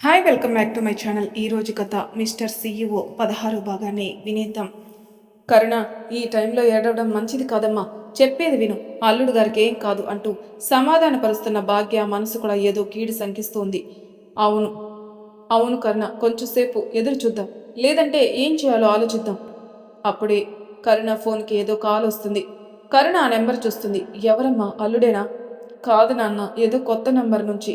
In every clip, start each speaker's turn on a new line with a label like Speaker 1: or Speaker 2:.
Speaker 1: Hi welcome back to my channel. ఈరోజు కథ mister CEO 16 భాగాన్ని వినేద్దాం. కరుణ, ఈ టైంలో ఏడవడం మంచిది కాదమ్మా, చెప్పేది విను, అల్లుడు గారికి ఏం కాదు అంటూ సమాధానపరుస్తున్న భాగ్య మనసు కూడా ఏదో కీడు శంకిస్తోంది. అవును అవును కరుణ, కొంచెంసేపు ఎదురు చూద్దాం, లేదంటే ఏం చేయాలో ఆలోచిద్దాం. అప్పుడే కరుణ ఫోన్కి ఏదో కాల్ వస్తుంది. కరుణ ఆ నెంబర్ చూస్తుంది. ఎవరమ్మా, అల్లుడేనా? కాదు నాన్న, ఏదో కొత్త నెంబర్ నుంచి.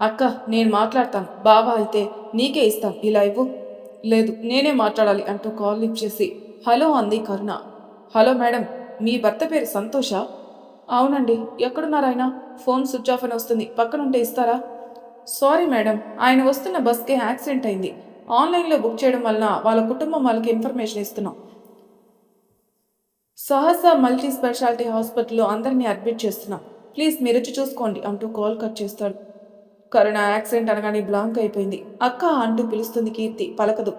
Speaker 1: అక్క, నేను మాట్లాడతాను, బావా అయితే నీకే ఇస్తాం, ఇలా ఇవ్వు. లేదు, నేనే మాట్లాడాలి అంటూ కాల్ లిఫ్ట్ చేసి హలో అంది కరుణ. హలో మేడం, మీ భర్త పేరు సంతోషా? అవునండి. ఎక్కడున్నారు ఆయన? ఫోన్ స్విచ్ ఆఫ్ అని వస్తుంది, పక్కనుంటే ఇస్తారా? సారీ మేడం, ఆయన వస్తున్న బస్కి యాక్సిడెంట్ అయింది. ఆన్లైన్లో బుక్ చేయడం వలన వాళ్ళ కుటుంబం వాళ్ళకి ఇన్ఫర్మేషన్ ఇస్తున్నాం. సహసా మల్టీ స్పెషాలిటీ హాస్పిటల్లో అందరినీ అడ్మిట్ చేస్తున్నాం. ప్లీజ్ మీరొచ్చి చూసుకోండి అంటూ కాల్ కట్ చేస్తాడు. కరుణ యాక్సిడెంట్ అనగానే బ్లాంక్ అయిపోయింది. అక్క అంటూ పిలుస్తుంది కీర్తి, పలకదు.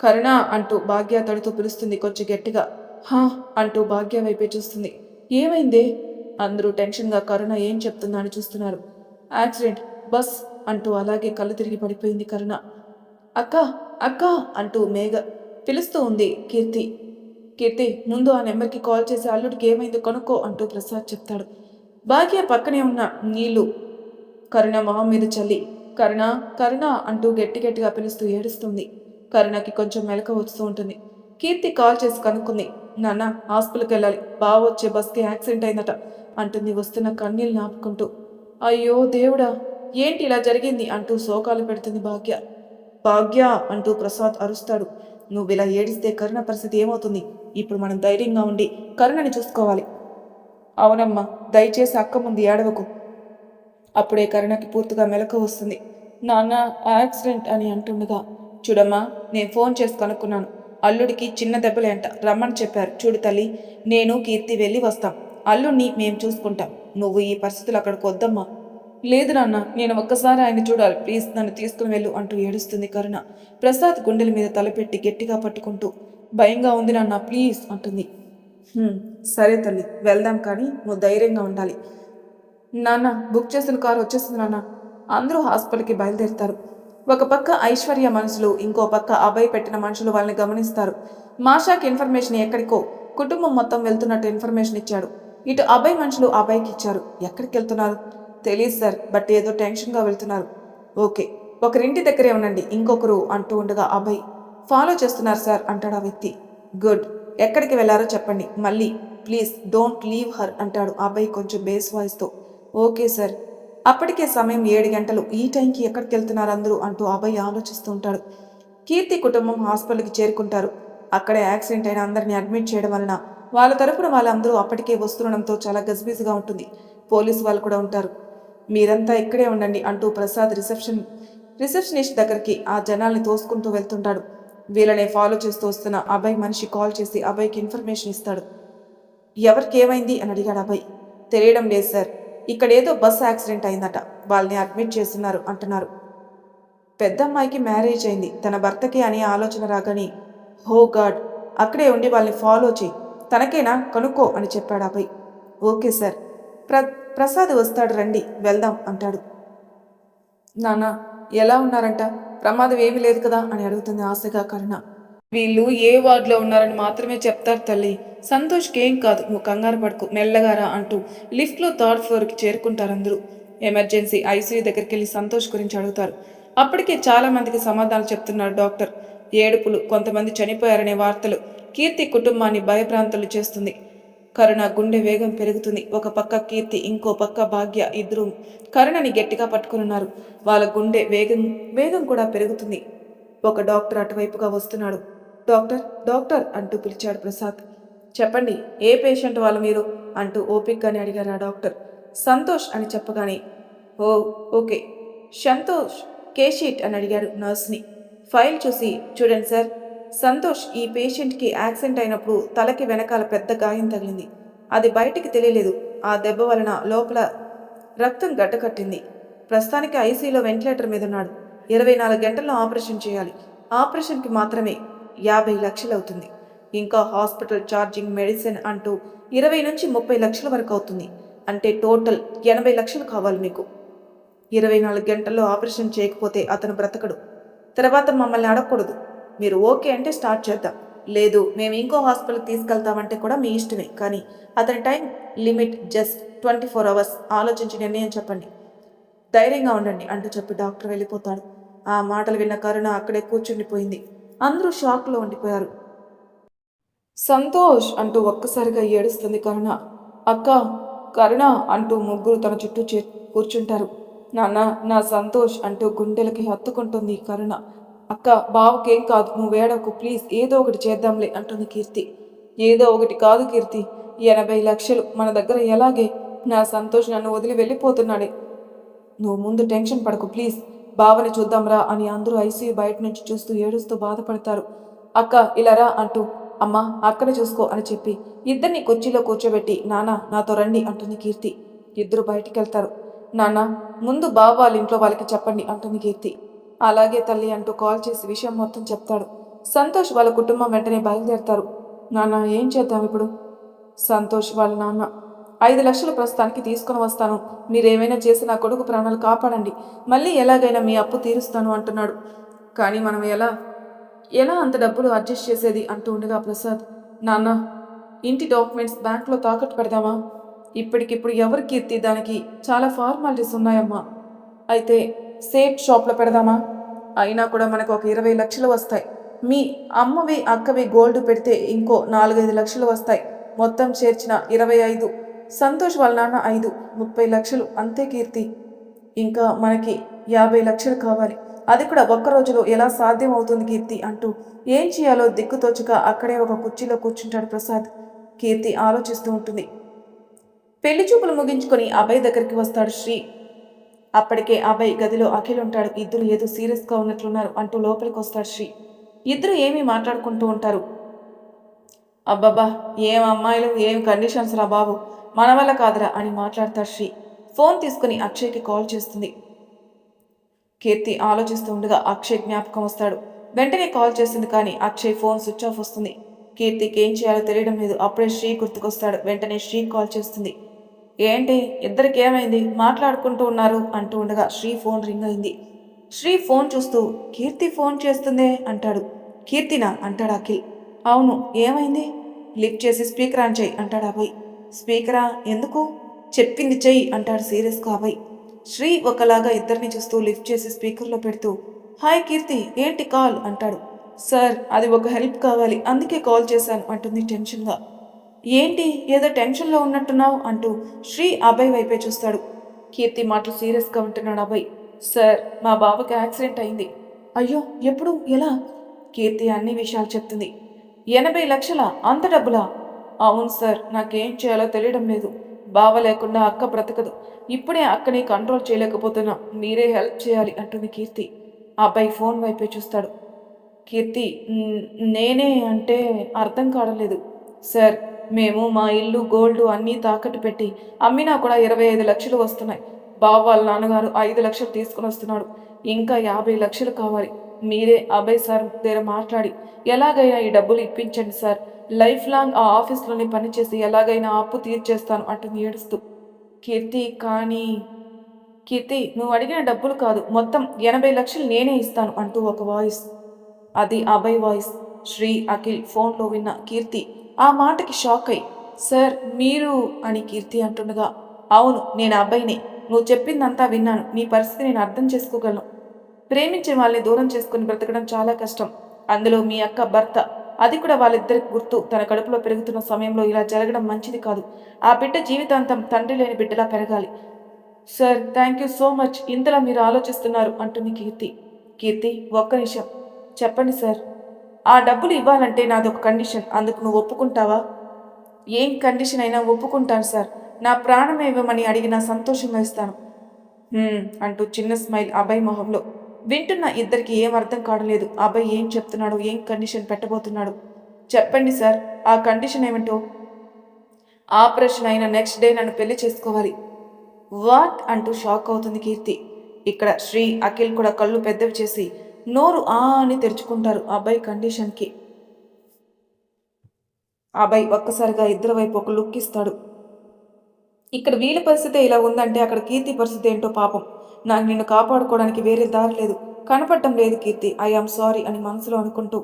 Speaker 1: కరుణ అంటూ భాగ్య తడుతూ పిలుస్తుంది కొంచెం గట్టిగా. హా అంటూ భాగ్య వైపే చూస్తుంది. ఏమైందే? అందరూ టెన్షన్గా కరుణ ఏం చెప్తుందా అని చూస్తున్నారు. యాక్సిడెంట్, బస్ అంటూ అలాగే కళ్ళు తిరిగి పడిపోయింది కరుణ. అక్క, అక్క అంటూ మేఘ పిలుస్తూ ఉంది కీర్తి. కీర్తి, ముందు ఆ నెంబర్కి కాల్ చేసి అల్లుడికి ఏమైందో కనుక్కో అంటూ ప్రసాద్ చెప్తాడు. భాగ్య పక్కనే ఉన్న నీళ్లు కరుణ మొహం మీద చల్లి కరుణ, కరుణ అంటూ గట్టి గట్టిగా పిలుస్తూ ఏడుస్తుంది. కరుణకి కొంచెం మెలక వస్తూ ఉంటుంది. కీర్తి కాల్ చేసి కనుక్కుంది. నాన్న, హాస్పిటల్కి వెళ్ళాలి, బావ వచ్చే బస్కి యాక్సిడెంట్ అయిందట అంటుంది వస్తున్న కన్నీళ్ళు నాపుకుంటూ. అయ్యో దేవుడా, ఏంటి ఇలా జరిగింది అంటూ శోకాలు పెడుతుంది భాగ్య. భాగ్య అంటూ ప్రసాద్ అరుస్తాడు. నువ్వు ఇలా ఏడిస్తే కరుణ పరిస్థితి ఏమవుతుంది? ఇప్పుడు మనం ధైర్యంగా ఉండి కరుణని చూసుకోవాలి. అవునమ్మా, దయచేసి అక్క ముందు ఏడవకు. అప్పుడే కరుణకి పూర్తిగా మెలకు వస్తుంది. నాన్న, యాక్సిడెంట్ అని అంటుండగా, చూడమ్మా, నేను ఫోన్ చేసి కనుక్కున్నాను, అల్లుడికి చిన్న దెబ్బలే అంట, రమ్మని చెప్పారు. చూడు తల్లి, నేను కీర్తి వెళ్ళి వస్తాం, అల్లుడిని మేం చూసుకుంటాం, నువ్వు ఈ పరిస్థితులు అక్కడికి వద్దమ్మా. లేదు నాన్న, నేను ఒక్కసారి ఆయన చూడాలి, ప్లీజ్ నన్ను తీసుకుని వెళ్ళు అంటూ ఏడుస్తుంది కరుణ. ప్రసాద్ గుండెల మీద తలపెట్టి గట్టిగా పట్టుకుంటూ, భయంగా ఉంది నాన్న, ప్లీజ్ అంటుంది. సరే తల్లి, వెళ్దాం, కానీ నువ్వు ధైర్యంగా ఉండాలి. నాన్న, బుక్ చేసిన కారు వచ్చేసింది నాన్న. అందరూ హాస్పిటల్కి బయలుదేరుతారు. ఒక పక్క ఐశ్వర్య మనుషులు, ఇంకో పక్క అభయ్ పెట్టిన మనుషులు వాళ్ళని గమనిస్తారు. మాషాకి ఇన్ఫర్మేషన్ ఎక్కడికో కుటుంబం మొత్తం వెళ్తున్నట్టు ఇన్ఫర్మేషన్ ఇచ్చాడు. ఇటు అభయ్ మనుషులు అభయ్కి ఇచ్చారు. ఎక్కడికి వెళ్తున్నారు తెలియదు సార్, బట్ ఏదో టెన్షన్గా వెళ్తున్నారు. ఓకే, ఒకరింటి దగ్గరే ఉండండి, ఇంకొకరు అంటూ ఉండగా అభయ్ ఫాలో చేస్తున్నారు సార్ అంటాడు ఆ వ్యక్తి. గుడ్, ఎక్కడికి వెళ్ళారో చెప్పండి, మళ్ళీ ప్లీజ్ డోంట్ లీవ్ హర్ అంటాడు అభయ్ కొంచెం బేస్ వాయిస్తో. Okay sir. అప్పటికే సమయం 7 గంటలు. ఈ టైంకి ఎక్కడికి వెళ్తున్నారు అందరూ అంటూ అభయ్ ఆలోచిస్తూ ఉంటాడు. కీర్తి కుటుంబం హాస్పిటల్కి చేరుకుంటారు. అక్కడే యాక్సిడెంట్ అయిన అందరినీ అడ్మిట్ చేయడం వలన వాళ్ళ తరపున వాళ్ళందరూ అప్పటికే వస్తుండడంతో చాలా గజిబిజిగా ఉంటుంది. పోలీసు వాళ్ళు కూడా ఉంటారు. మీరంతా ఇక్కడే ఉండండి అంటూ ప్రసాద్ రిసెప్షనిస్ట్ దగ్గరికి ఆ జనాల్ని తోసుకుంటూ వెళ్తుంటాడు. వీళ్ళనే ఫాలో చేస్తూ వస్తున్న అభయ్ మనిషి కాల్ చేసి అభయ్కి ఇన్ఫర్మేషన్ ఇస్తాడు. ఎవరికి ఏమైంది అని అడిగాడు అభయ్. తెలియడం లేదు సార్, ఇక్కడేదో బస్ యాక్సిడెంట్ అయిందట, వాళ్ళని అడ్మిట్ చేస్తున్నారు అంటున్నారు. పెద్దమ్మాయికి మ్యారేజ్ అయింది, తన భర్తకి అనే ఆలోచన రాగానే, హో గాడ్, అక్కడే ఉండి వాళ్ళని ఫాలో చేయి, తనకేనా కనుక్కో అని చెప్పాడు అభయ్. Okay sir. ప్రసాద్ వస్తాడు, రండి వెళ్దాం అంటాడు. నాన్న, ఎలా ఉన్నారంట? ప్రమాదం ఏమీ లేదు కదా అని అడుగుతుంది ఆశగా కరుణ. వీళ్ళు ఏ వార్డులో ఉన్నారని మాత్రమే చెప్తారు తల్లి. సంతోష్కి ఏం కాదు, నువ్వు కంగారు పడుకు, మెల్లగారా అంటూ లిఫ్ట్లో 3rd ఫ్లోర్కి చేరుకుంటారు అందరూ. ఎమర్జెన్సీ ఐసీయూ దగ్గరికి వెళ్ళి సంతోష్ గురించి అడుగుతారు. అప్పటికే చాలా మందికి సమాధానాలు చెప్తున్నారు డాక్టర్. ఏడుపులు, కొంతమంది చనిపోయారనే వార్తలు కీర్తి కుటుంబాన్ని భయభ్రాంతులు చేస్తుంది. కరుణ గుండె వేగం పెరుగుతుంది. ఒక పక్క కీర్తి, ఇంకో పక్క భాగ్య ఇద్దరు కరుణని గట్టిగా పట్టుకున్నారు. వాళ్ళ గుండె వేగం వేగం కూడా పెరుగుతుంది. ఒక డాక్టర్ అటువైపుగా వస్తున్నాడు. డాక్టర్, డాక్టర్ అంటూ పిలిచాడు ప్రసాద్. చెప్పండి, ఏ పేషెంట్ వాళ్ళు మీరు అంటూ ఓపిక్గానే అడిగారు ఆ డాక్టర్. సంతోష్ అని చెప్పగానే, ఓ ఓకే, సంతోష్ కేషీట్ అని అడిగాడు నర్స్ని. ఫైల్ చూసి, చూడండి సార్, సంతోష్ ఈ పేషెంట్కి యాక్సిడెంట్ అయినప్పుడు తలకి వెనకాల పెద్ద గాయం తగిలింది. అది బయటికి తెలియలేదు. ఆ దెబ్బ వలన లోపల రక్తం గడ్డకట్టింది. ప్రస్తుతానికి ఐసీయూలో వెంటిలేటర్ మీద ఉన్నాడు. 24 గంటల్లో ఆపరేషన్ చేయాలి. ఆపరేషన్కి మాత్రమే 50 లక్షలు అవుతుంది. ఇంకా హాస్పిటల్ ఛార్జింగ్, మెడిసిన్ అంటూ 20 నుంచి 30 లక్షల వరకు అవుతుంది. అంటే టోటల్ 80 లక్షలు కావాలి మీకు. 24 గంటల్లో ఆపరేషన్ చేయకపోతే అతను బ్రతకడు. తర్వాత మమ్మల్ని అడగకూడదు. మీరు ఓకే అంటే స్టార్ట్ చేద్దాం. లేదు మేము ఇంకో హాస్పిటల్కి తీసుకెళ్తామంటే కూడా మీ ఇష్టమే. కానీ అతని టైం లిమిట్ జస్ట్ 24 అవర్స్. ఆలోచించి నిర్ణయం చెప్పండి. ధైర్యంగా ఉండండి అంటూ చెప్పి డాక్టర్ వెళ్ళిపోతాడు. ఆ మాటలు విన్న కరుణ అక్కడే కూర్చుండిపోయింది. అందరూ షాక్లో ఉండిపోయారు. సంతోష్ అంటూ ఒక్కసారిగా ఏడుస్తుంది కరుణ. అక్క, కరుణ అంటూ ముగ్గురు తన చుట్టూ కూర్చుంటారు. నాన్న, నా సంతోష్ అంటూ గుండెలకి హత్తుకుంటుంది కరుణ. అక్క, బావకేం కాదు, నువ్వు ఏడవకు ప్లీజ్, ఏదో ఒకటి చేద్దాంలే అంటుంది కీర్తి. ఏదో ఒకటి కాదు కీర్తి, 80 లక్షలు మన దగ్గర ఎలాగే? నా సంతోష్ నన్ను వదిలి వెళ్ళిపోతున్నాడే. నువ్వు ముందు టెన్షన్ పడకు ప్లీజ్, బావని చూద్దాంరా అని అందరూ ఐసీయూ బయట నుంచి చూస్తూ ఏడుస్తూ బాధపడతారు. అక్క ఇలా రా అంటూ, అమ్మా అక్కడ చూసుకో అని చెప్పి ఇద్దరిని కుర్చీలో కూర్చోబెట్టి, నాన్న నాతో రండి అంటుంది కీర్తి. ఇద్దరు బయటికి వెళ్తారు. నాన్న, ముందు బావ వాళ్ళ ఇంట్లో వాళ్ళకి చెప్పండి అంటుంది కీర్తి. అలాగే తల్లి అంటూ కాల్ చేసి విషయం మొత్తం చెప్తాడు. సంతోష్ వాళ్ళ కుటుంబం వెంటనే బయలుదేరతారు. నాన్న ఏం చేద్దాం ఇప్పుడు? సంతోష్ వాళ్ళ నాన్న, 5 లక్షలు ప్రస్తుతానికి తీసుకుని వస్తాను, మీరేమైనా చేసి నా కొడుకు ప్రాణాలు కాపాడండి, మళ్ళీ ఎలాగైనా మీ అప్పు తీరుస్తాను అంటున్నాడు. కానీ మనం ఎలా ఎలా అంత డబ్బులు అడ్జస్ట్ చేసేది అంటూ ఉండగా ప్రసాద్, నాన్న ఇంటి డాక్యుమెంట్స్ బ్యాంక్లో తాకట్టు పెడదామా? ఇప్పటికిప్పుడు ఎవరి కీర్తి, దానికి చాలా ఫార్మాలిటీస్ ఉన్నాయమ్మా. అయితే సేఫ్ షాప్లో పెడదామా? అయినా కూడా మనకు ఒక 20 లక్షలు వస్తాయి. మీ అమ్మవి అక్కవి గోల్డ్ పెడితే ఇంకో 4-5 లక్షలు వస్తాయి. మొత్తం చేర్చిన 25. సంతోష్ వాళ్ళ నాన్న 5, 30 లక్షలు అంతే కీర్తి. ఇంకా మనకి 50 లక్షలు కావాలి. అది కూడా ఒక్క రోజులో ఎలా సాధ్యం అవుతుంది కీర్తి అంటూ ఏం చేయాలో దిక్కుతోచక అక్కడే ఒక కుర్చీలో కూర్చుంటాడు ప్రసాద్. కీర్తి ఆలోచిస్తూ ఉంటుంది. పెళ్లి చూపులు ముగించుకొని అభయ్ దగ్గరికి వస్తాడు శ్రీ. అప్పటికే అభయ్ గదిలో అఖిల్ ఉంటాడు. ఇద్దరు ఏదో సీరియస్గా ఉన్నట్లున్నారు అంటూ లోపలికి వస్తాడు శ్రీ. ఇద్దరు ఏమీ మాట్లాడుకుంటూ ఉంటారు. అబ్బబ్బా, ఏం అమ్మాయిలు, ఏం కండిషన్స్ రా బాబు, మన వల్ల కాదురా అని మాట్లాడతాడు శ్రీ. ఫోన్ తీసుకుని అక్షయ్కి కాల్ చేస్తుంది. కీర్తి ఆలోచిస్తూ ఉండగా అక్షయ్ జ్ఞాపకం వస్తాడు. వెంటనే కాల్ చేస్తుంది, కానీ అక్షయ్ ఫోన్ స్విచ్ ఆఫ్ వస్తుంది. కీర్తికి ఏం చేయాలో తెలియడం లేదు. అప్పుడే శ్రీ గుర్తుకొస్తాడు. వెంటనే శ్రీ కాల్ చేస్తుంది. ఏంటి ఇద్దరికి ఏమైంది, మాట్లాడుకుంటూ ఉన్నారు అంటూ ఉండగా శ్రీ ఫోన్ రింగ్ అయింది. శ్రీ ఫోన్ చూస్తూ కీర్తి ఫోన్ చేస్తుందే అంటాడు. కీర్తినా అంటాడు అఖిల్. అవును, ఏమైంది? లిఫ్ట్ చేసి స్పీకర్ ఆన్ చేయి అంటాడు అభయ్. స్పీకరా ఎందుకు? చెప్పింది చెయ్యి అంటాడు సీరియస్గా అభయ్. శ్రీ ఒకలాగా ఇద్దరిని చూస్తూ లిఫ్ట్ చేసి స్పీకర్లో పెడుతూ, హాయ్ కీర్తి, ఏంటి కాల్ అంటాడు. సార్, అది ఒక హెల్ప్ కావాలి, అందుకే కాల్ చేశాను అంటుంది టెన్షన్గా. ఏంటి ఏదో టెన్షన్లో ఉన్నట్టున్నావు అంటూ శ్రీ అభయ్ వైపే చూస్తాడు. కీర్తి మాటలు సీరియస్గా ఉంటున్నాడు అభయ్. సార్, మా బావకి యాక్సిడెంట్ అయింది. అయ్యో, ఎప్పుడు, ఎలా? కీర్తి అన్ని విషయాలు చెప్తుంది. 80 లక్షలా? అంత డబ్బులా? అవును సార్, నాకేం చేయాలో తెలియడం లేదు. బావ లేకుండా అక్క బ్రతకదు. ఇప్పుడే అక్కని కంట్రోల్ చేయలేకపోతున్నా, మీరే హెల్ప్ చేయాలి అంటుంది కీర్తి. అబ్బాయి ఫోన్ వైపే చూస్తాడు. కీర్తి, నేనే అంటే అర్థం కావలేదు. సార్, మేము మా ఇల్లు గోల్డ్ అన్నీ తాకట్టు పెట్టి అమ్మినా కూడా 25 లక్షలు వస్తున్నాయి. బావ వాళ్ళ నాన్నగారు 5 లక్షలు తీసుకుని వస్తున్నాడు. ఇంకా 50 లక్షలు కావాలి. మీరే అభయ్ సార్ దగ్గర మాట్లాడి ఎలాగైనా ఈ డబ్బులు ఇప్పించండి సార్. లైఫ్ లాంగ్ ఆ ఆఫీస్లోనే పనిచేసి ఎలాగైనా అప్పు తీర్చేస్తాను అంటుంది ఏడుస్తూ. కీర్తి, కానీ కీర్తి, నువ్వు అడిగిన డబ్బులు కాదు, మొత్తం 80 లక్షలు నేనే ఇస్తాను అంటూ ఒక వాయిస్. అది అభయ్ వాయిస్. శ్రీ, అఖిల్ ఫోన్లో విన్న కీర్తి ఆ మాటకి షాక్ అయి, సార్ మీరు అని కీర్తి అంటుండగా, అవును, నేను అబ్బాయినే. నువ్వు చెప్పిందంతా విన్నాను. నీ పరిస్థితి నేను అర్థం చేసుకోగలను. ప్రేమించే వాళ్ళని దూరం చేసుకుని బ్రతకడం చాలా కష్టం. అందులో మీ అక్క భర్త, అది కూడా వాళ్ళిద్దరికి గుర్తు తన కడుపులో పెరుగుతున్న సమయంలో ఇలా జరగడం మంచిది కాదు. ఆ బిడ్డ జీవితాంతం తండ్రి లేని బిడ్డలా పెరగాలి. Sir, thank you so much, ఇంతలా మీరు ఆలోచిస్తున్నారు అంటుంది కీర్తి. కీర్తి, ఒక్క నిమిషం. చెప్పండి సార్. ఆ డబ్బులు ఇవ్వాలంటే నాది ఒక కండిషన్, అందుకు నువ్వు ఒప్పుకుంటావా? ఏం కండిషన్ అయినా ఒప్పుకుంటాను సార్. నా ప్రాణమే ఇవ్వమని అడిగినా సంతోషంగా ఇస్తాను అంటూ చిన్న స్మైల్ అభయ్ మొహంలో. వింటున్న ఇద్దరికి ఏం అర్థం కావలేదు. అభయ్ ఏం చెప్తున్నాడు, ఏం కండిషన్ పెట్టబోతున్నాడు? చెప్పండి సార్, ఆ కండిషన్ ఏమిటో? ఆపరేషన్ అయిన నెక్స్ట్ డే నన్ను పెళ్లి చేసుకోవాలి. వాట్ అంటూ షాక్ అవుతుంది కీర్తి. ఇక్కడ శ్రీ, అఖిల్ కూడా కళ్ళు పెద్దవి చేసి నోరు ఆ అని తెరుచుకుంటారు అభయ్ కండిషన్కి. అభయ్ ఒక్కసారిగా ఇద్దరి వైపు ఒక లుక్ ఇస్తాడు. ఇక్కడ వీళ్ళ పరిస్థితి ఇలా ఉందంటే అక్కడ కీర్తి పరిస్థితి ఏంటో పాపం. నాకు నిన్ను కాపాడుకోవడానికి వేరే దారి లేదు, కనపడటం లేదు కీర్తి, ఐ ఆమ్ సారీ అని మనసులో అనుకుంటూ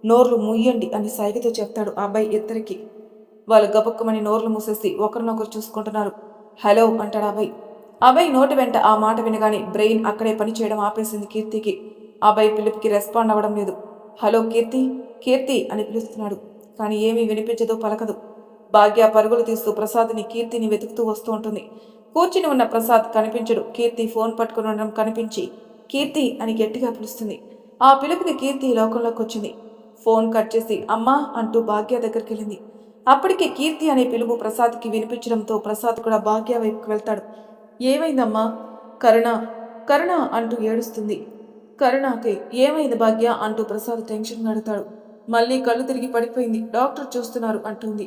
Speaker 1: నోర్లు ముయ్యండి అని సైగతో చెప్తాడు ఆ అబ్బాయి ఇద్దరికి. వాళ్ళు గబుక్కుమని నోర్లు మూసేసి ఒకరినొకరు చూసుకుంటున్నారు. హలో అంటాడు అబ్బాయి. అబ్బాయి నోటి వెంట ఆ మాట వినగానే బ్రెయిన్ అక్కడే పని చేయడం ఆపేసింది కీర్తికి. అబ్బాయి పిలుపుకి రెస్పాండ్ అవ్వడం లేదు. హలో కీర్తి, కీర్తి అని పిలుస్తున్నాడు, కానీ ఏమీ వినిపించదు, పలకదు. భాగ్య పరుగులు తీస్తూ ప్రసాద్ని కీర్తిని వెతుకుతూ వస్తూ ఉంటుంది. కూర్చుని ఉన్న ప్రసాద్ కనిపించడు. కీర్తి ఫోన్ పట్టుకుని ఉండడం కనిపించి కీర్తి అని గట్టిగా పిలుస్తుంది. ఆ పిలుపుకి కీర్తి లోకంలోకి వచ్చింది. ఫోన్ కట్ చేసి అమ్మా అంటూ భాగ్య దగ్గరికి వెళ్ళింది. అప్పటికే కీర్తి అనే పిలుపు ప్రసాద్కి వినిపించడంతో ప్రసాద్ కూడా భాగ్య వైపుకి వెళ్తాడు. ఏమైందమ్మా? కరుణ, కరుణ అంటూ ఏడుస్తుంది. కరుణకి ఏమైంది భాగ్య అంటూ ప్రసాద్ టెన్షన్గా అడుగుతాడు. మళ్ళీ కళ్ళు తిరిగి పడిపోయింది, డాక్టర్ చూస్తున్నారు అంటుంది.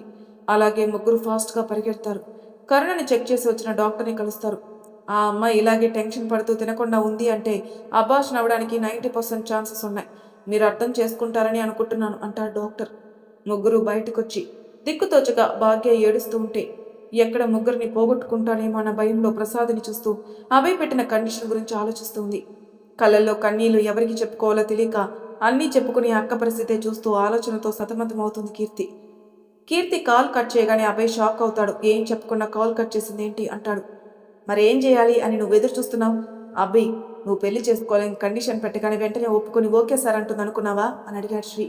Speaker 1: అలాగే ముగ్గురు ఫాస్ట్గా పరిగెడతారు. కరుణని చెక్ చేసి వచ్చిన డాక్టర్ని కలుస్తారు. ఆ అమ్మాయి ఇలాగే టెన్షన్ పడుతూ తినకుండా ఉంది అంటే అబార్షన్ అవ్వడానికి 90% ఛాన్సెస్ ఉన్నాయి. మీరు అర్థం చేసుకుంటారని అనుకుంటున్నాను అంటాడు డాక్టర్. ముగ్గురు బయటకొచ్చి దిక్కుతోచగా భాగ్య ఏడుస్తూ ఉంటే ఎక్కడ ముగ్గురిని పోగొట్టుకుంటానేమో అన్న భయంలో ప్రసాద్ని చూస్తూ అభయ్ పెట్టిన కండిషన్ గురించి ఆలోచిస్తుంది. కళ్ళల్లో కన్నీళ్లు ఎవరికి చెప్పుకోవాలో తెలియక అన్నీ చెప్పుకుని అక్క పరిస్థితే చూస్తూ ఆలోచనతో సతమతమవుతుంది కీర్తి. కీర్తి కాల్ కట్ చేయగానే అభయ్ షాక్ అవుతాడు. ఏం చెప్పకుండా కాల్ కట్ చేసిందేంటి అంటాడు. మరేం చేయాలి అని నువ్వు ఎదురు చూస్తున్నావు? అభయ్, నువ్వు పెళ్లి చేసుకోవాలని కండిషన్ పెట్టగానే వెంటనే ఒప్పుకొని ఓకే సార్ అంటుంది అనుకున్నావా అని అడిగాడు శ్రీ.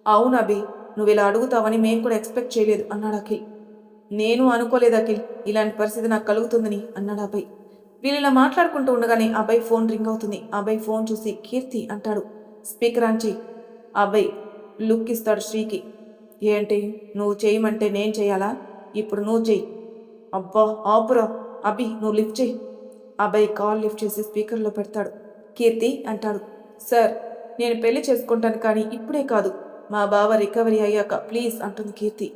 Speaker 1: అవును అభి, నువ్వు ఇలా అడుగుతావని మేము కూడా ఎక్స్పెక్ట్ చేయలేదు అన్నాడు అఖిల్. నేను అనుకోలేదు అఖిల్, ఇలాంటి పరిస్థితి నాకు కలుగుతుందని అన్నాడు అభయ్. వీళ్ళు ఇలా మాట్లాడుకుంటూ ఉండగానే అభయ్ ఫోన్ రింగ్ అవుతుంది. అభయ్ ఫోన్ చూసి కీర్తి అంటాడు. స్పీకర్ ఆన్ చెయ్యి. అభయ్ లుక్ ఇస్తాడు శ్రీకి. ఏంటి, నువ్వు చేయమంటే నేను చేయాలా? ఇప్పుడు నువ్వు చెయ్యి. అబ్బా ఆపురా అభి, నువ్వు లిఫ్ట్ చెయ్యి. అభయ్ కాల్ లిఫ్ట్ చేసి స్పీకర్లో పెడతాడు. కీర్తి అంటాడు. సార్, నేను పెళ్లి చేసుకుంటాను, కానీ ఇప్పుడే కాదు, మా బావ రికవరీ అయ్యాక ప్లీజ్ అంటుంది కీర్తి.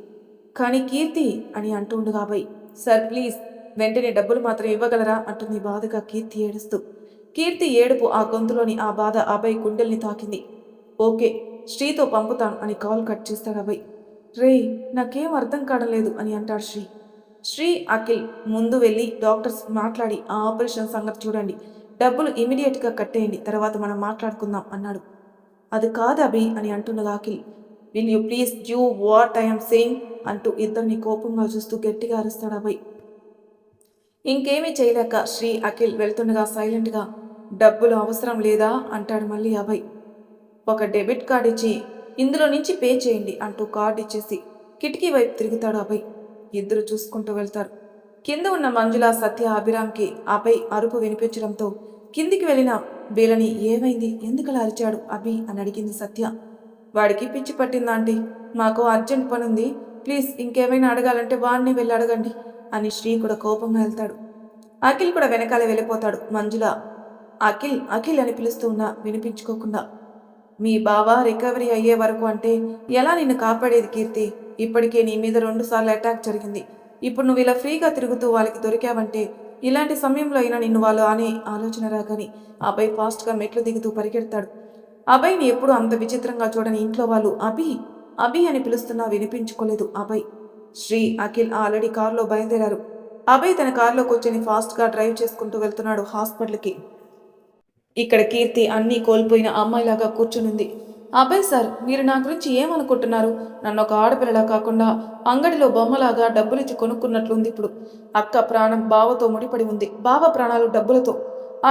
Speaker 1: కానీ కీర్తి అని అంటూ ఉండగా అభయ్, సార్ ప్లీజ్ వెంటనే డబ్బులు మాత్రం ఇవ్వగలరా అంటుంది బాధగా కీర్తి ఏడుస్తూ. కీర్తి ఏడుపు, ఆ గొంతులోని ఆ బాధ అభయ్ గుండెల్ని తాకింది. ఓకే, శ్రీతో పంపుతాను అని కాల్ కట్ చేస్తాడు అభయ్. రే, నాకేం అర్థం కావడం లేదు అని అంటాడు శ్రీ. శ్రీ, అఖిల్ ముందు వెళ్ళి డాక్టర్స్ మాట్లాడి ఆ ఆపరేషన్ సంగతి చూడండి, డబ్బులు ఇమీడియట్గా కట్టేయండి, తర్వాత మనం మాట్లాడుకుందాం అన్నాడు. అది కాదు అభి అని అంటున్నది Akhil. Will you please do what I'm saying అంటూ ఇద్దరిని కోపంగా చూస్తూ గట్టిగా అరుస్తాడు అభయ్. ఇంకేమీ చేయలేక శ్రీ, అఖిల్ వెళ్తుండగా సైలెంట్గా డబ్బులు అవసరం లేదా అంటాడు మళ్ళీ అభయ్. ఒక డెబిట్ కార్డ్ ఇచ్చి ఇందులో నుంచి పే చేయండి అంటూ కార్డు ఇచ్చేసి కిటికీ వైపు తిరుగుతాడు అభయ్. ఇద్దరు చూసుకుంటూ వెళ్తారు. కింద ఉన్న మంజుల, సత్య, అభిరామ్కి అభయ్ అరుపు వినిపించడంతో కిందికి వెళ్ళిన వీళ్ళని ఏమైంది, ఎందుకలా అరిచాడు అభి అని అడిగింది సత్య. వాడికి పిచ్చి పట్టిందా ఆంటీ, మాకు అర్జెంట్ పని ఉంది, ప్లీజ్ ఇంకేమైనా అడగాలంటే వాడిని వెళ్ళి అడగండి అని శ్రీ కూడా కోపంగా వెళ్తాడు. అఖిల్ కూడా వెనకాలే వెళ్ళిపోతాడు. మంజుల అఖిల్ అఖిల్ అని పిలుస్తూ ఉన్నా వినిపించుకోకుండా, మీ బావ రికవరీ అయ్యే వరకు అంటే ఎలా నిన్ను కాపాడేది కీర్తి? ఇప్పటికే నీ మీద 2 సార్లు అటాక్ జరిగింది. ఇప్పుడు నువ్వు ఇలా ఫ్రీగా తిరుగుతూ వాళ్ళకి దొరికావంటే ఇలాంటి సమయంలో అయినా నిన్ను వాళ్ళు అనే ఆలోచన రాగాని అభయ్ ఫాస్ట్గా మెట్లు దిగుతూ పరిగెడతాడు. అభయ్ని ఎప్పుడు అంత విచిత్రంగా చూడని ఇంట్లో వాళ్ళు అభి అభి అని పిలుస్తున్నా వినిపించుకోలేదు అభయ్. శ్రీ, అఖిల్ ఆల్రెడీ కారులో బయలుదేరారు. అభయ్ తన కారులో కూర్చొని ఫాస్ట్గా డ్రైవ్ చేసుకుంటూ వెళ్తున్నాడు హాస్పిటల్కి. ఇక్కడ కీర్తి అన్నీ కోల్పోయిన అమ్మాయిలాగా కూర్చునుంది. అభయ్ సార్, మీరు నా గురించి ఏమనుకుంటున్నారు? నన్ను ఒక ఆడపిల్లలా కాకుండా అంగడిలో బొమ్మలాగా డబ్బులిచ్చి కొనుక్కున్నట్లుంది ఇప్పుడు. అక్క ప్రాణం బావతో ముడిపడి ఉంది, బావ ప్రాణాలు డబ్బులతో.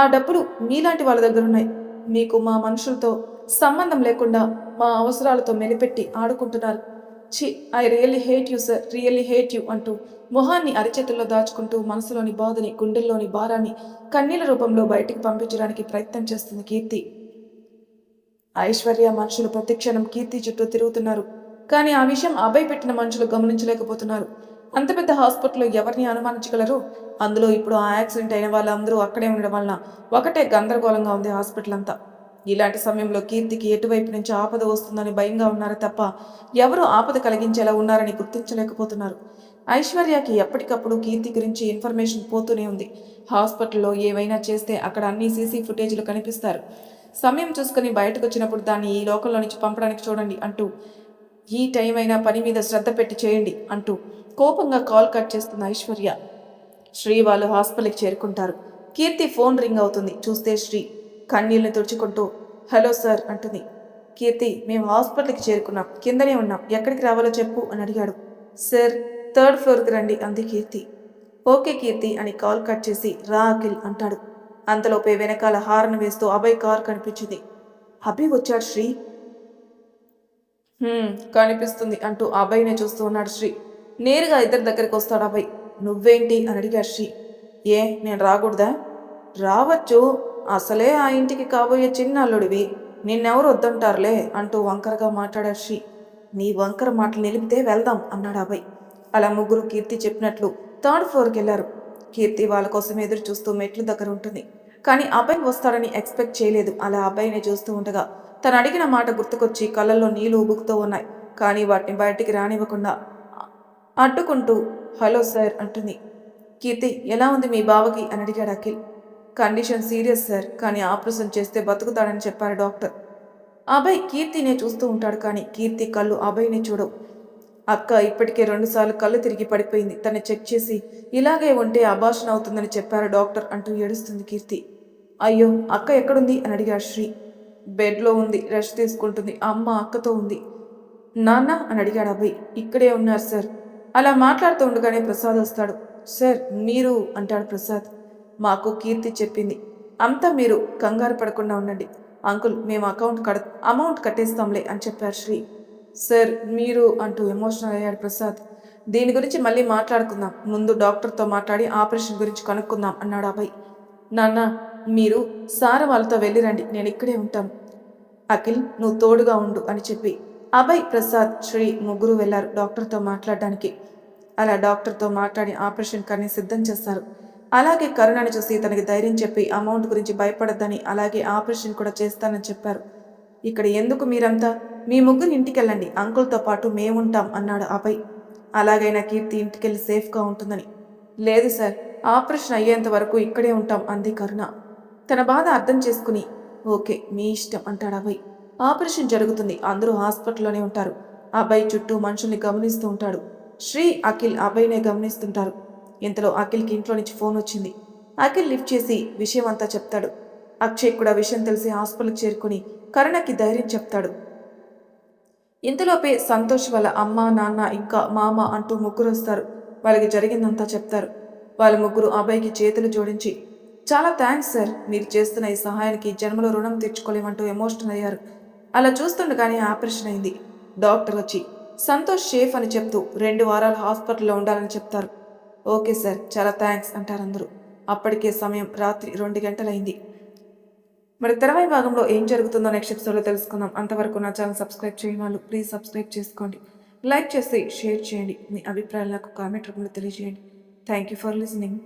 Speaker 1: ఆ డబ్బులు మీలాంటి వాళ్ళ దగ్గరున్నాయి. మీకు మా మనుషులతో సంబంధం లేకుండా మా అవసరాలతో మెలిపెట్టి ఆడుకుంటున్నారు. ఛీ, I really hate you sir, really hate you అంటూ మొహాన్ని అరిచేతుల్లో దాచుకుంటూ మనసులోని బాధని, గుండెల్లోని భారాన్ని కన్నీళ్ల రూపంలో బయటికి పంపించడానికి ప్రయత్నం చేస్తుంది కీర్తి. ఐశ్వర్య మనుషులు ప్రతిక్షణం కీర్తి చుట్టూ తిరుగుతున్నారు. కానీ ఆ విషయం అభయ్ పెట్టిన మనుషులు గమనించలేకపోతున్నారు. అంత పెద్ద హాస్పిటల్లో ఎవరిని అనుమానించగలరు? అందులో ఇప్పుడు ఆ యాక్సిడెంట్ అయిన వాళ్ళందరూ అక్కడే ఉండడం వలన ఒకటే గందరగోళంగా ఉంది హాస్పిటల్ అంతా. ఇలాంటి సమయంలో కీర్తికి ఎటువైపు నుంచి ఆపద వస్తుందని భయంగా ఉన్నారు తప్ప ఎవరు ఆపద కలిగించేలా ఉన్నారని గుర్తించలేకపోతున్నారు. ఐశ్వర్యకి ఎప్పటికప్పుడు కీర్తి గురించి ఇన్ఫర్మేషన్ పోతూనే ఉంది. హాస్పిటల్లో ఏవైనా చేస్తే అక్కడ అన్ని సీసీ ఫుటేజ్లు కనిపిస్తారు. సమయం చూసుకుని బయటకు వచ్చినప్పుడు దాన్ని ఈ లోకంలో నుంచి పంపడానికి చూడండి అంటూ, ఈ టైం అయినా పని మీద శ్రద్ధ పెట్టి చేయండి అంటూ కోపంగా కాల్ కట్ చేస్తున్న ఐశ్వర్య. శ్రీ వాళ్ళు హాస్పిటల్కి చేరుకుంటారు. కీర్తి ఫోన్ రింగ్ అవుతుంది. చూస్తే శ్రీ కన్నీళ్లు తుడుచుకుంటూ హలో సార్ అంటుంది. కీర్తి మేము హాస్పిటల్కి చేరుకున్నాం, కిందనే ఉన్నాం, ఎక్కడికి రావాలో చెప్పు అని అడిగాడు. సార్ 3rd ఫ్లోర్కి రండి అంది కీర్తి. ఓకే కీర్తి అని కాల్ కట్ చేసి రా అఖిల్ అంటాడు. అంతలోపే వెనకాల హారన్ వేస్తూ అభయ్ కార్ కనిపించింది. అభయ్ వచ్చాడు శ్రీ. కనిపిస్తుంది అంటూ అభయ్నే చూస్తూ ఉన్నాడు శ్రీ. నేరుగా ఇద్దరి దగ్గరికి వస్తాడు అభయ్. నువ్వేంటి అని అడిగాడు శ్రీ. ఏ నేను రాకూడదా? రావచ్చు, అసలే ఆ ఇంటికి కాబోయే చిన్న అల్లుడివి, నిన్నెవరు వద్దంటారులే అంటూ వంకరగా మాట్లాడాడు శ్రీ. నీ వంకర మాటలు నిలిపితే వెళ్దాం అన్నాడు అభయ్. అలా ముగ్గురు కీర్తి చెప్పినట్లు 3rd ఫ్లోర్కి వెళ్ళారు. కీర్తి వాళ్ళ కోసం ఎదురు చూస్తూ మెట్ల దగ్గర ఉంటుంది. కానీ అభయ్ వస్తాడని ఎక్స్పెక్ట్ చేయలేదు. అలా అభయ్ని చూస్తూ ఉండగా తను అడిగిన మాట గుర్తుకొచ్చి కళ్ళల్లో నీళ్లు ఉబుకుతూ ఉన్నాయి. కానీ వాటిని బయటికి రానివ్వకుండా అడ్డుకుంటూ హలో సార్ అంటుంది. కీర్తి ఎలా ఉంది మీ బావకి అని అడిగాడు అఖిల్. కండిషన్ సీరియస్ సార్, కానీ ఆపరేషన్ చేస్తే బతుకుతాడని చెప్పారు డాక్టర్. అభయ్ కీర్తినే చూస్తూ ఉంటాడు. కానీ కీర్తి కళ్ళు అభయ్ని చూడవు. అక్క ఇప్పటికే 2 సార్లు కళ్ళు తిరిగి పడిపోయింది. తను చెక్ చేసి ఇలాగే ఉంటే అబార్షన్ అవుతుందని చెప్పారు డాక్టర్ అంటూ ఏడుస్తుంది కీర్తి. అయ్యో అక్క ఎక్కడుంది అని అడిగాడు శ్రీ. బెడ్లో ఉంది, రెస్ట్ తీసుకుంటుంది. అమ్మ అక్కతో ఉంది. నాన్న అని అడిగాడు అభయ్. ఇక్కడే ఉన్నారు సార్. అలా మాట్లాడుతూ ఉండగానే ప్రసాద్ వస్తాడు. సార్ మీరు అంటాడు ప్రసాద్. మాకు కీర్తి చెప్పింది, అంతా మీరు కంగారు పడకుండా ఉండండి అంకుల్, మేము అమౌంట్ కట్టేస్తాంలే అని చెప్పారు శ్రీ. సార్ మీరు అంటూ ఎమోషనల్ అయ్యాడు ప్రసాద్. దీని గురించి మళ్ళీ మాట్లాడుకుందాం, ముందు డాక్టర్తో మాట్లాడి ఆపరేషన్ గురించి కనుక్కుందాం అన్నాడు అభయ్. నాన్న మీరు సార వాళ్ళతో వెళ్ళిరండి, నేను ఇక్కడే ఉంటాను. అఖిల్ నువ్వు తోడుగా ఉండు అని చెప్పి అభయ్, ప్రసాద్, శ్రీ ముగ్గురు వెళ్లారు డాక్టర్తో మాట్లాడడానికి. అలా డాక్టర్తో మాట్లాడి ఆపరేషన్ కానీ సిద్ధం చేస్తారు. అలాగే కరుణని చూసి తనకి ధైర్యం చెప్పి అమౌంట్ గురించి భయపడద్దని, అలాగే ఆపరేషన్ కూడా చేస్తానని చెప్పారు. ఇక్కడ ఎందుకు మీరంతా, మీ ముగ్గురు ఇంటికెళ్ళండి, అంకుల్తో పాటు మేముంటాం అన్నాడు అభయ్. అలాగైనా కీర్తి ఇంటికెళ్ళి సేఫ్గా ఉంటుందని. లేదు సార్, ఆపరేషన్ అయ్యేంత వరకు ఇక్కడే ఉంటాం అంది కరుణ. తన బాధ అర్థం చేసుకుని ఓకే మీ ఇష్టం అంటాడు అభయ్. ఆపరేషన్ జరుగుతుంది. అందరూ హాస్పిటల్లోనే ఉంటారు. అభయ్ చుట్టూ మనుషుల్ని గమనిస్తూ ఉంటాడు. శ్రీ, అఖిల్ అభయ్నే గమనిస్తుంటారు. ఇంతలో అఖిల్కి ఇంట్లో నుంచి ఫోన్ వచ్చింది. అఖిల్ లిఫ్ట్ చేసి విషయం అంతా చెప్తాడు. అక్షయ్ కూడా విషయం తెలిసి హాస్పిటల్కి చేరుకుని కరుణకి ధైర్యం చెప్తాడు. ఇంతలోపే సంతోష్ వాళ్ళ అమ్మ, నాన్న, ఇంకా మామ అంటూ ముగ్గురు వస్తారు. వాళ్ళకి జరిగిందంతా చెప్తారు. వాళ్ళ ముగ్గురు అభయ్కి చేతులు జోడించి చాలా థ్యాంక్స్ సార్, మీరు చేస్తున్న ఈ సహాయానికి జన్మలో రుణం తీర్చుకోలేమంటూ ఎమోషనల్ అయ్యారు. అలా చూస్తుండగానే ఆపరేషన్ అయింది. డాక్టర్ వచ్చి సంతోష్ షేఫ్ అని చెప్తూ 2 వారాలు హాస్పిటల్లో ఉండాలని చెప్తారు. ఓకే సార్, చాలా థ్యాంక్స్ అంటారు అందరూ. అప్పటికే సమయం రాత్రి 2 గంటలైంది. మరి తర్వాయి భాగంలో ఏం జరుగుతుందో నెక్స్ట్ ఎపిసోడ్లో తెలుసుకుందాం. అంతవరకు నా ఛానల్ సబ్స్క్రైబ్ చేయని వాళ్ళు ప్లీజ్ సబ్స్క్రైబ్ చేసుకోండి. లైక్ చేసి షేర్ చేయండి. మీ అభిప్రాయాలు నాకు కామెంట్ రూపంలో తెలియజేయండి. Thank you for listening.